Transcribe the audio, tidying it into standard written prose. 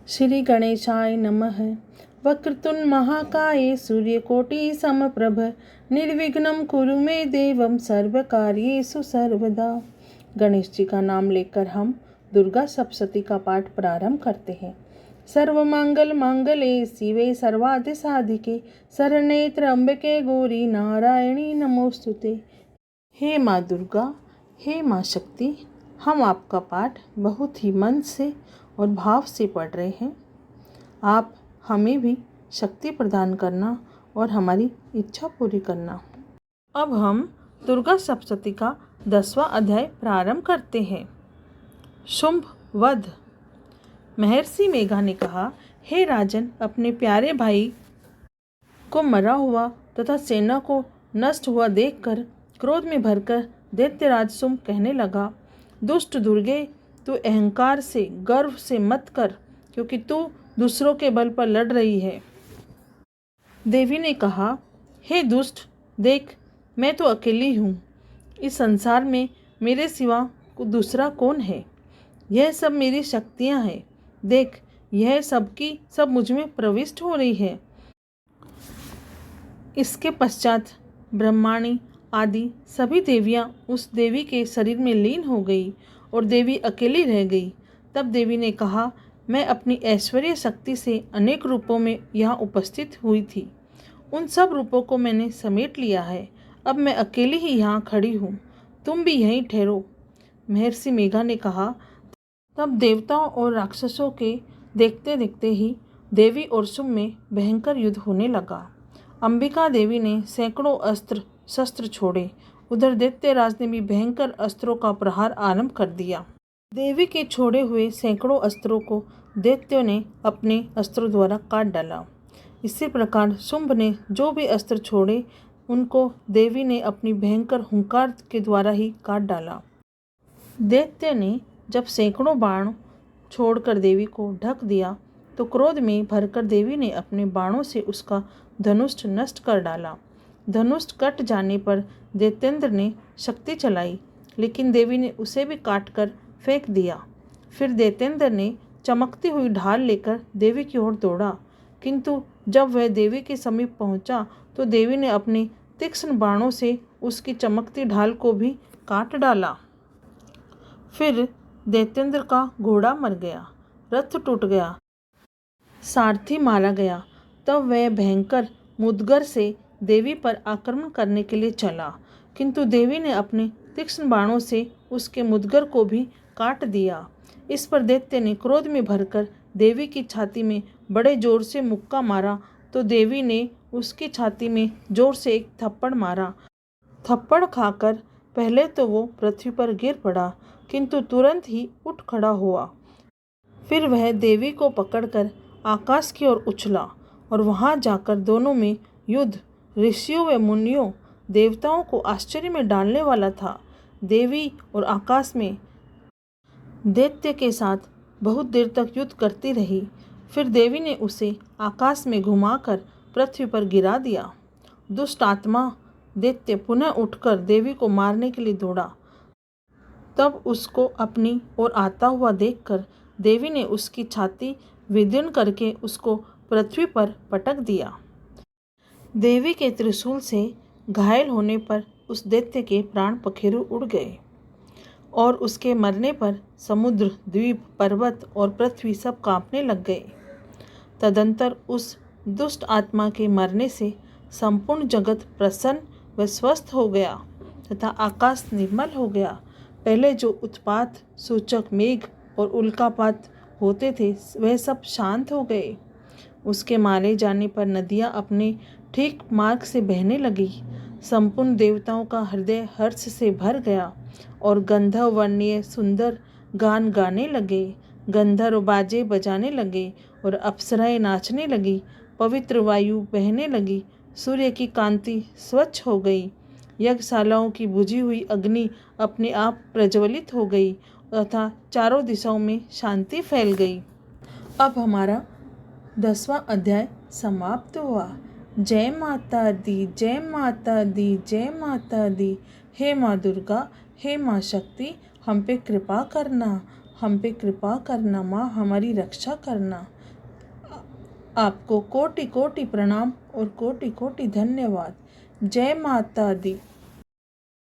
श्री गणेशाय नमः। वक्रतुंड महाकाय सूर्यकोटि समप्रभ निर्विघ्नं कुरु मे देवं सर्वकार्येषु सर्वदा। गणेश जी का नाम लेकर हम दुर्गा सप्तशती का पाठ प्रारंभ करते हैं। सर्वमंगल मांगल्ये शिवे सर्वार्थ साधिके शरण्ये त्र्यंबके गौरी नारायणी नमोस्तुते। हे माँ दुर्गा, हे माँ शक्ति, हम आपका पाठ बहुत ही मन से और भाव से पढ़ रहे हैं। आप हमें भी शक्ति प्रदान करना और हमारी इच्छा पूरी करना। अब हम दुर्गा सप्तशती का 10वां अध्याय प्रारंभ करते हैं। शुंभ वध। महर्षि मेघा ने कहा, हे राजन, अपने प्यारे भाई को मरा हुआ तथा सेना को नष्ट हुआ देखकर क्रोध में भरकर दैत्यराज शुंभ कहने लगा, दुष्ट दुर्गे, तू अहंकार से गर्व से मत कर, क्योंकि तू दूसरों के बल पर लड़ रही है। देवी ने कहा, हे दुष्ट, देख, मैं तो अकेली हूँ। इस संसार में मेरे सिवा दूसरा कौन है? यह सब मेरी शक्तियाँ हैं। देख, यह सब की सब मुझ में प्रविष्ट हो रही है। इसके पश्चात ब्रह्माणी आदि सभी देवियाँ उस देवी के शरीर में लीन हो गई और देवी अकेली रह गई। तब देवी ने कहा, मैं अपनी ऐश्वर्य शक्ति से अनेक रूपों में यहाँ उपस्थित हुई थी। उन सब रूपों को मैंने समेट लिया है। अब मैं अकेली ही यहाँ खड़ी हूँ। तुम भी यहीं ठहरो। महर्षि मेघा ने कहा। तब देवताओं और राक्षसों के देखते देखते ही देवी और शुंभ में भयंकर युद्ध होने लगा। अंबिका देवी ने सैकड़ों अस्त्र शस्त्र छोड़े। उधर दैत्यराज ने भी भयंकर अस्त्रों का प्रहार आरंभ कर दिया। देवी के छोड़े हुए सैकड़ों अस्त्रों को दैत्यों ने अपने अस्त्रों द्वारा काट डाला। इसी प्रकार शुंभ ने जो भी अस्त्र छोड़े उनको देवी ने अपनी भयंकर हुंकार के द्वारा ही काट डाला। दैत्य ने जब सैकड़ों बाण छोड़कर देवी को ढक दिया तो क्रोध में भरकर देवी ने अपने बाणों से उसका धनुष नष्ट कर डाला। धनुष कट जाने पर दैत्येंद्र ने शक्ति चलाई, लेकिन देवी ने उसे भी काटकर फेंक दिया। फिर दैत्येंद्र ने चमकती हुई ढाल लेकर देवी की ओर दौड़ा, किंतु जब वह देवी के समीप पहुंचा तो देवी ने अपने तीक्ष्ण बाणों से उसकी चमकती ढाल को भी काट डाला। फिर दैत्येंद्र का घोड़ा मर गया, रथ टूट गया, सारथी मारा गया। तब वह भयंकर मुदगर से देवी पर आक्रमण करने के लिए चला, किंतु देवी ने अपने तीक्ष्ण बाणों से उसके मुदगर को भी काट दिया। इस पर दैत्य ने क्रोध में भरकर देवी की छाती में बड़े जोर से मुक्का मारा तो देवी ने उसकी छाती में जोर से एक थप्पड़ मारा। थप्पड़ खाकर पहले तो वो पृथ्वी पर गिर पड़ा, किंतु तुरंत ही उठ खड़ा हुआ। फिर वह देवी को पकड़कर आकाश की ओर उछला और वहां जाकर दोनों में युद्ध ऋषियों व मुनियों देवताओं को आश्चर्य में डालने वाला था। देवी और आकाश में दैत्य के साथ बहुत देर तक युद्ध करती रही। फिर देवी ने उसे आकाश में घुमाकर पृथ्वी पर गिरा दिया। दुष्ट आत्मा दैत्य पुनः उठकर देवी को मारने के लिए दौड़ा। तब उसको अपनी ओर आता हुआ देखकर देवी ने उसकी छाती विदीर्ण करके उसको पृथ्वी पर पटक दिया। देवी के त्रिशूल से घायल होने पर उस दैत्य के प्राण पखेरु उड़ गए और उसके मरने पर समुद्र, द्वीप, पर्वत और पृथ्वी सब कांपने लग गए। तदंतर उस दुष्ट आत्मा के मरने से संपूर्ण जगत प्रसन्न व स्वस्थ हो गया तथा आकाश निर्मल हो गया। पहले जो उत्पात सूचक मेघ और उल्कापात होते थे वह सब शांत हो गए। उसके मारे जाने पर नदियाँ अपने ठीक मार्ग से बहने लगी। संपूर्ण देवताओं का हृदय हर्ष से भर गया और गंधर्व वर्णीय सुंदर गान गाने लगे। गंधर्व बाजे बजाने लगे और अप्सराएं नाचने लगी। पवित्र वायु बहने लगी। सूर्य की कांति स्वच्छ हो गई। यज्ञशालाओं की बुझी हुई अग्नि अपने आप प्रज्वलित हो गई तथा चारों दिशाओं में शांति फैल गई। अब हमारा 10वां अध्याय समाप्त हुआ। जय माता दी, जय माता दी, जय माता दी। हे माँ दुर्गा, हे माँ शक्ति, हम पे कृपा करना, हम पे कृपा करना माँ, हमारी रक्षा करना। आपको कोटि कोटि प्रणाम और कोटि कोटि धन्यवाद। जय माता दी।